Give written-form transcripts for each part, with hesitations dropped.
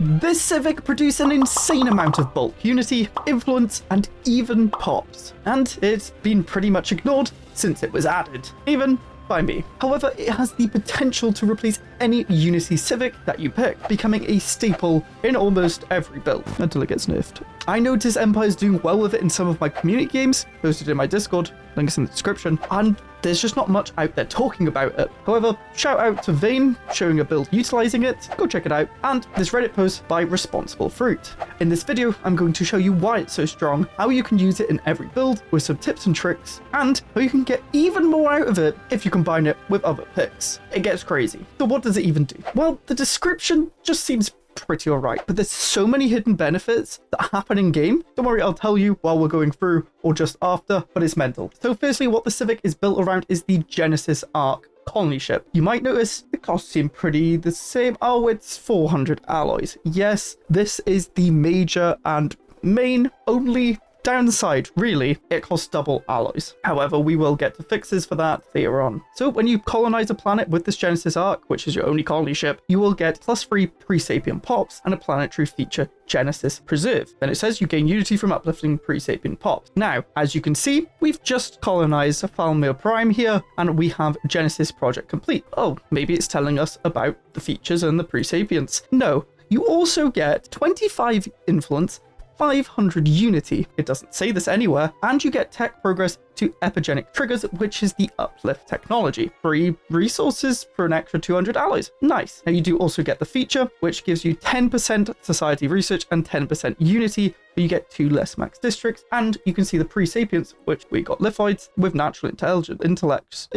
This Civic produced an insane amount of bulk, unity, influence, and even pops. And it's been pretty much ignored since it was added, even by me. However, it has the potential to replace any Unity Civic that you pick, becoming a staple in almost every build, until it gets nerfed. I noticed Empire's doing well with it in some of my community games, posted in my Discord, links in the description, and there's just not much out there talking about it. However, shout out to Vane, showing a build utilizing it, go check it out, and this Reddit post by Responsible Fruit. In this video, I'm going to show you why it's so strong, how you can use it in every build with some tips and tricks, and how you can get even more out of it if you combine it with other picks. It gets crazy. So what does it even do? Well, the description just seems pretty alright, but there's so many hidden benefits that happen in game. Don't worry, I'll tell you while we're going through or just after, but it's mental. So firstly, what the Civic is built around is the Genesis Arc colony ship. You might notice the costs seem pretty the same. Oh, it's 400 alloys. Yes, this is the major and main only downside, really. It costs double alloys. However, we will get to fixes for that later on. So when you colonize a planet with this Genesis Arc, which is your only colony ship, you will get +3 pre-sapient pops and a planetary feature Genesis Preserve. Then it says you gain unity from uplifting pre-sapient pops. Now, as you can see, we've just colonized a Falmir Prime here, and we have Genesis Project complete. Oh, maybe it's telling us about the features and the pre-sapients. No, you also get 25 influence, 500 unity, it doesn't say this anywhere, and you get tech progress to epigenic triggers, which is the uplift technology. Free resources for an extra 200 alloys. Nice. Now you do also get the feature, which gives you 10% society research and 10% unity, but you get 2 less max districts, and you can see the pre-sapients, which we got lithoids with natural intellect.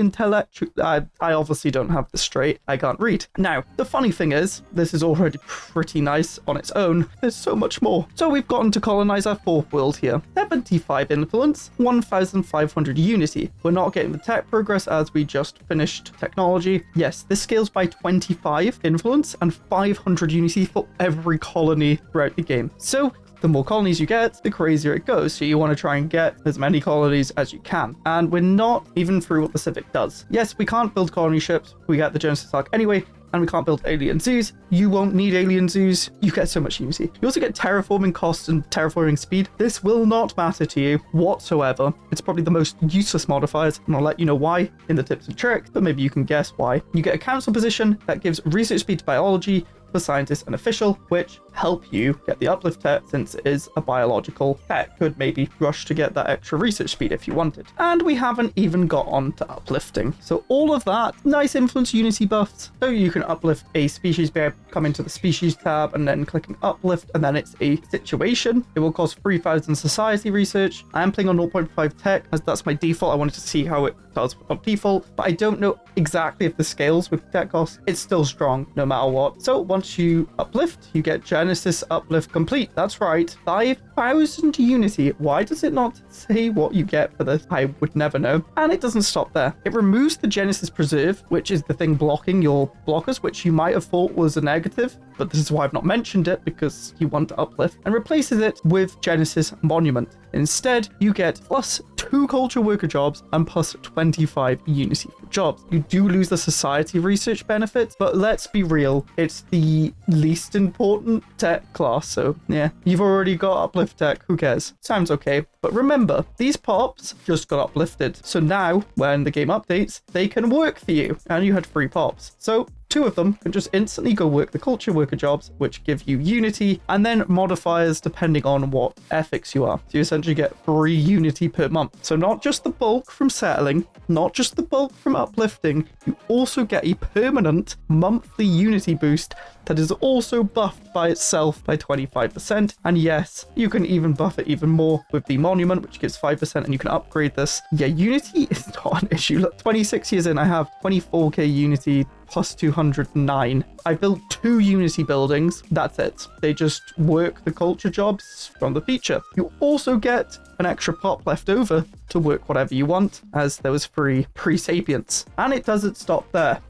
I obviously don't have this straight. I can't read. Now, the funny thing is, this is already pretty nice on its own. There's so much more. So we've gotten to colonize our 4th world here. 75 influence, 1,500 unity. We're not getting the tech progress as we just finished technology. Yes, this scales by 25 influence and 500 unity for every colony throughout the game. So the more colonies you get, the crazier it goes. So you want to try and get as many colonies as you can. And we're not even through what the Civic does. Yes, we can't build colony ships. We get the Genesis Arc anyway, and we can't build alien zoos. You won't need alien zoos. You get so much unity. You also get terraforming costs and terraforming speed. This will not matter to you whatsoever. It's probably the most useless modifiers, and I'll let you know why in the tips and tricks, but maybe you can guess why. You get a council position that gives research speed to biology for scientists and official, which help you get the uplift tech since it is a biological tech. Could maybe rush to get that extra research speed if you wanted. And we haven't even got on to uplifting. So all of that, nice influence unity buffs. So you can uplift a species by coming to the species tab and then clicking uplift, and then it's a situation. It will cost 3,000 society research. I am playing on 0.5 tech as that's my default. I wanted to see how it does on default, but I don't know exactly if the scales with tech costs. It's still strong no matter what. So once you uplift, you get Genesis Uplift complete. That's right, 5,000 unity. Why does it not say what you get for this? I would never know. And it doesn't stop there. It removes the Genesis Preserve, which is the thing blocking your blockers, which you might have thought was a negative, but this is why I've not mentioned it, because you want to uplift, and replaces it with Genesis Monument. Instead, you get +2 culture worker jobs and +25 unity for jobs. You do lose the society research benefits, but let's be real, it's the least important tech class, so yeah, you've already got uplift tech, who cares? Sounds okay. But remember, these pops just got uplifted, so now when the game updates, they can work for you, and you had 3 pops. So 2 of them can just instantly go work the culture worker jobs, which give you unity, and then modifiers depending on what ethics you are. So you essentially get 3 unity per month. So not just the bulk from settling, not just the bulk from uplifting, you also get a permanent monthly unity boost that is also buffed by itself by 25%. And yes, you can even buff it even more with the monument, which gives 5%, and you can upgrade this. Yeah, unity is not an issue. Look, 26 years in, I have 24k unity plus 209. I built 2 unity buildings. That's it. They just work the culture jobs from the feature. You also get an extra pop left over to work whatever you want, as there was free pre-sapience. And it doesn't stop there.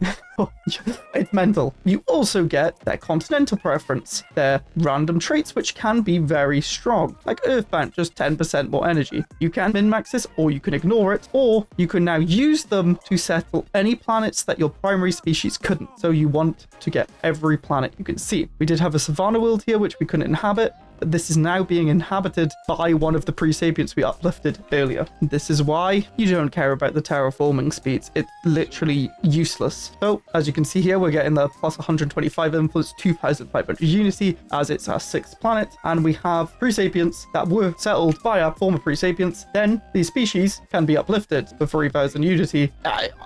It's mental. You also get their continental preference, their random traits, which can be very strong, like Earthbound, just 10% more energy. You can min-max this, or you can ignore it, or you can now use them to settle any planets that your primary species couldn't. So you want to get every planet you can see. We did have a Savannah world here, which we couldn't inhabit, but this is now being inhabited by one of the pre-sapients we uplifted earlier. This is why you don't care about the terraforming speeds. It's literally useless. So, as you can see here, we're getting the plus 125 influence, 2,500 unity, as it's our 6th planet, and we have pre-sapients that were settled by our former pre-sapients. Then these species can be uplifted for 3,000 unity.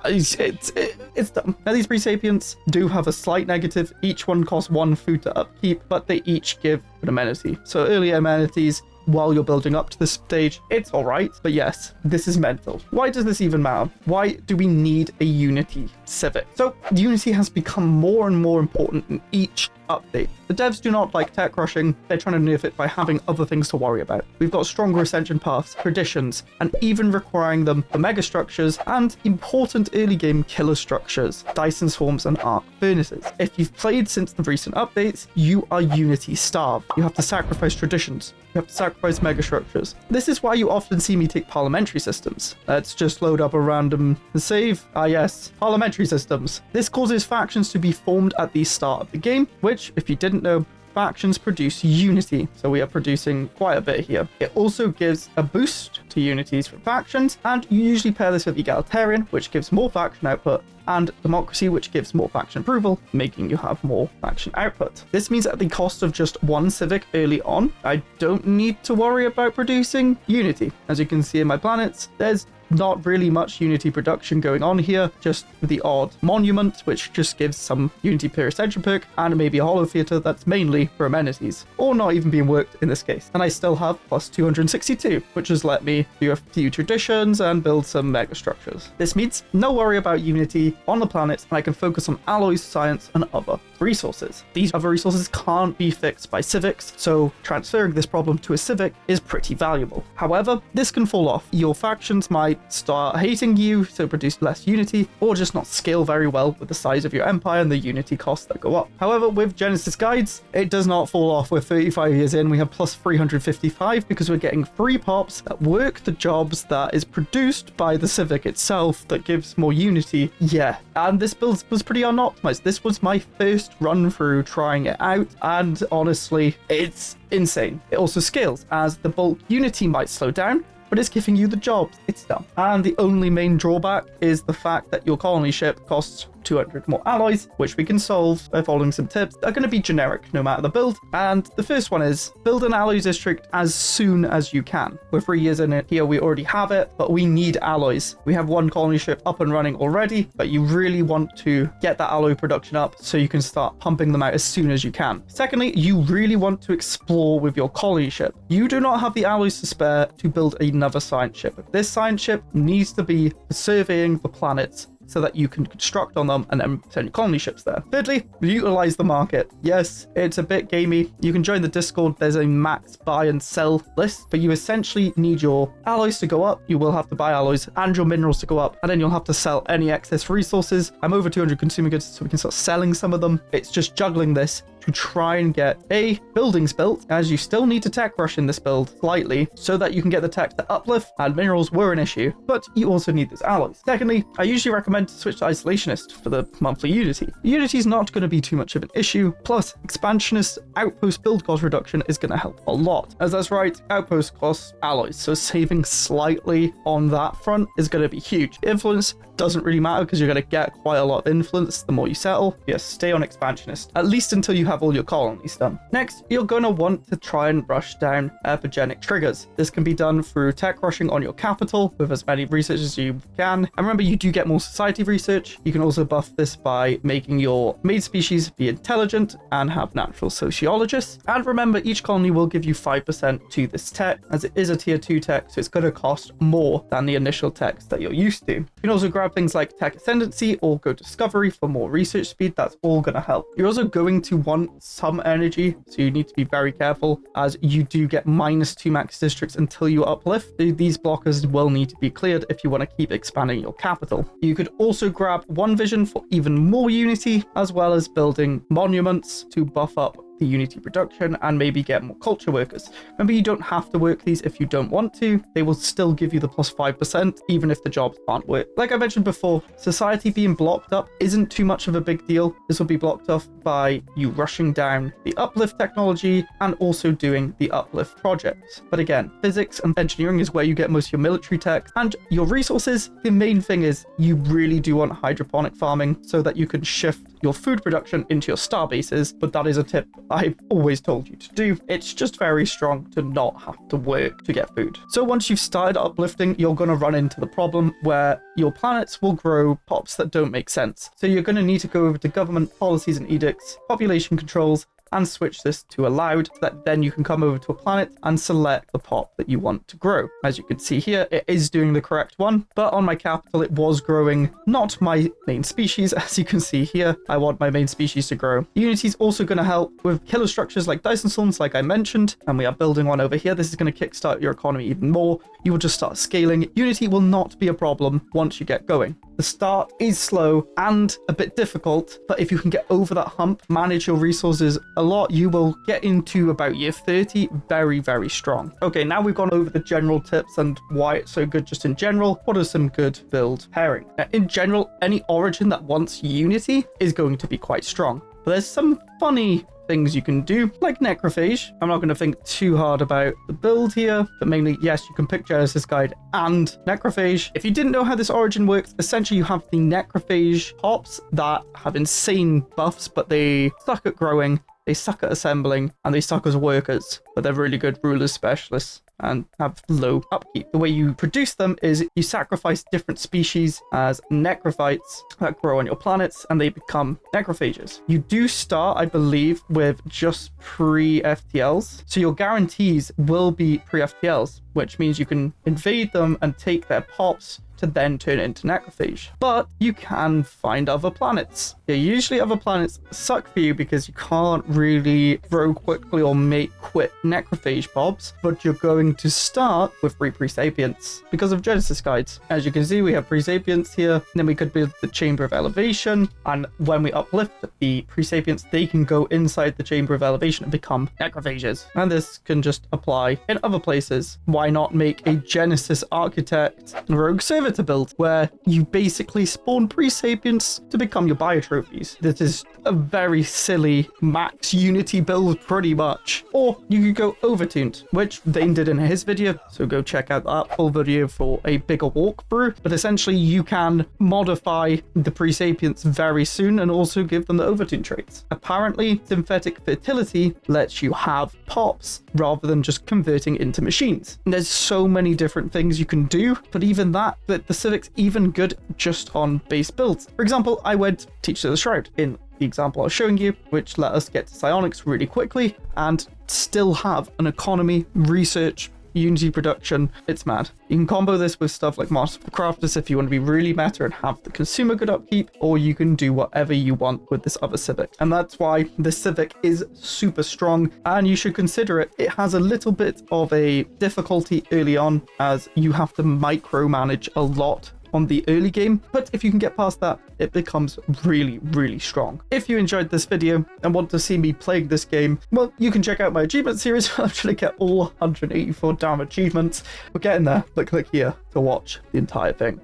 It's dumb. Now, these pre-sapients do have a slight negative. Each one costs 1 food to upkeep, but they each give an amenity. So early amenities while you're building up to this stage, it's all right. But yes, this is mental. Why does this even matter? Why do we need a Unity Civic? So Unity has become more and more important in each update. The devs do not like tech rushing. They're trying to nerf it by having other things to worry about. We've got stronger ascension paths, traditions, and even requiring them for mega structures and important early game killer structures, Dyson swarms and arc furnaces. If you've played since the recent updates, you are Unity starved. You have to sacrifice traditions. You have to sacrifice mega structures. This is why you often see me take parliamentary systems. Let's just load up a random save. Ah yes, parliamentary systems. This causes factions to be formed at the start of the game, which, if you didn't know, factions produce unity, so we are producing quite a bit here. It also gives a boost to unities for factions, and you usually pair this with egalitarian, which gives more faction output, and democracy, which gives more faction approval, making you have more faction output. This means at the cost of just 1 civic early on, I don't need to worry about producing unity. As you can see in my planets, there's not really much unity production going on here, just the odd monument, which just gives some unity per ascension perk, and maybe a hollow theater that's mainly for amenities, or not even being worked in this case. And I still have plus 262, which has let me do a few traditions and build some mega structures. This means no worry about unity on the planet, and I can focus on alloys, science, and other resources. These other resources can't be fixed by civics, so transferring this problem to a civic is pretty valuable. However, this can fall off. Your factions might start hating you, so produce less unity, or just not scale very well with the size of your empire and the unity costs that go up. However, with Genesis guides, it does not fall off. We're 35 years in, we have plus 355 because we're getting free pops that work the jobs that is produced by the civic itself that gives more unity. Yeah, and this build was pretty unoptimized. This was my first run through trying it out, and honestly, it's insane. It also scales, as the bulk unity might slow down, but it's giving you the jobs. It's dumb. And the only main drawback is the fact that your colony ship costs 200 more alloys, which we can solve by following some tips that are going to be generic no matter the build. And the first one is build an alloy district as soon as you can. We're 3 years in it here, we already have it, but we need alloys. We have 1 colony ship up and running already, but you really want to get that alloy production up so you can start pumping them out as soon as you can. Secondly, you really want to explore with your colony ship. You do not have the alloys to spare to build another science ship. This science ship needs to be surveying the planets so that you can construct on them and then send your colony ships there. Thirdly, utilize the market. Yes, it's a bit gamey. You can join the Discord. There's a max buy and sell list, but you essentially need your alloys to go up. You will have to buy alloys and your minerals to go up, and then you'll have to sell any excess resources. I'm over 200 consumer goods, so we can start selling some of them. It's just juggling this to try and get buildings built, as you still need to tech rush in this build slightly so that you can get the tech to uplift, and minerals were an issue, but you also need those alloys. Secondly, I usually recommend to switch to Isolationist for the monthly Unity. Unity is not going to be too much of an issue, plus Expansionist outpost build cost reduction is going to help a lot, as that's right, outpost costs alloys, so saving slightly on that front is going to be huge. Influence doesn't really matter because you're going to get quite a lot of influence the more you settle. Yes, stay on Expansionist, at least until you have all your colonies done. Next, you're going to want to try and rush down epigenic triggers. This can be done through tech rushing on your capital with as many research as you can. And remember, you do get more society research. You can also buff this by making your maid species be intelligent and have natural sociologists. And remember, each colony will give you 5% to this tech, as it is a tier 2 tech, so it's going to cost more than the initial techs that you're used to. You can also grab grab things like Tech Ascendancy or Go Discovery for more research speed. That's all going to help. You're also going to want some energy, so you need to be very careful as you do get -2 max districts until you uplift. These blockers will need to be cleared if you want to keep expanding your capital. You could also grab One Vision for even more unity, as well as building monuments to buff up the unity production and maybe get more culture workers. Remember, you don't have to work these if you don't want to. They will still give you the +5% even if the jobs aren't worked. Like I mentioned before, society being blocked up isn't too much of a big deal. This will be blocked off by you rushing down the uplift technology and also doing the uplift projects. But again, physics and engineering is where you get most of your military tech and your resources. The main thing is you really do want hydroponic farming so that you can shift your food production into your star bases, but that is a tip I've always told you to do. It's just very strong to not have to work to get food. So once you've started uplifting, you're going to run into the problem where your planets will grow pops that don't make sense. So you're going to need to go over to government policies and edicts, population controls, and switch this to allowed so that then you can come over to a planet and select the pop that you want to grow. As you can see here, it is doing the correct one, but on my capital, it was growing not my main species. As you can see here, I want my main species to grow. Unity is also going to help with killer structures like Dyson Storms, like I mentioned, and we are building one over here. This is going to kickstart your economy even more. You will just start scaling. Unity will not be a problem once you get going. The start is slow and a bit difficult, but if you can get over that hump, manage your resources a lot, you will get into about year 30 very, very strong. Okay, now we've gone over the general tips and why it's so good just in general. What are some good build pairing? Now, in general, any origin that wants Unity is going to be quite strong, but there's some funny things you can do, like Necrophage. I'm not going to think too hard about the build here, but mainly, yes, you can pick Genesis Guide and Necrophage. If you didn't know how this origin works, essentially you have the Necrophage pops that have insane buffs, but they suck at growing, they suck at assembling, and they suck as workers, but they're really good rulers specialists and have low upkeep. The way you produce them is you sacrifice different species as necrophytes that grow on your planets and they become necrophages. You do start, I believe, with just pre-FTLs. So your guarantees will be pre-FTLs, which means you can invade them and take their pops to then turn it into necrophage. But you can find other planets. Yeah, usually other planets suck for you because you can't really grow quickly or make quick necrophage pops, but you're going to start with pre-sapients because of Genesis Guides. As you can see, we have pre-sapients here, and then we could build the Chamber of Elevation, and when we uplift the pre-sapients, they can go inside the Chamber of Elevation and become necrophages. And this can just apply in other places. Why not make a Genesis Architect Rogue Servitor build where you basically spawn pre-sapients to become your biotrophies? This is a very silly max Unity build pretty much. Or you could go overtuned, which Dane did in his video, so go check out that full video for a bigger walkthrough. But essentially you can modify the pre-sapients very soon and also give them the overtune traits. Apparently synthetic fertility lets you have pops rather than just converting into machines. And there's so many different things you can do, but even that the Civic's even good just on base builds. For example, I went Teach to the Shroud in the example I was showing you, which let us get to psionics really quickly and still have an economy, research, Unity production. It's mad. You can combo this with stuff like Master of the Crafters if you want to be really meta and have the consumer good upkeep, or you can do whatever you want with this other Civic. And that's why the Civic is super strong and you should consider it. It has a little bit of a difficulty early on as you have to micromanage a lot on the early game, but if you can get past that, it becomes really, really strong. If you enjoyed this video and want to see me playing this game, well, you can check out my achievement series. I'll actually get all 184 damn achievements. We're getting there, but click here to watch the entire thing.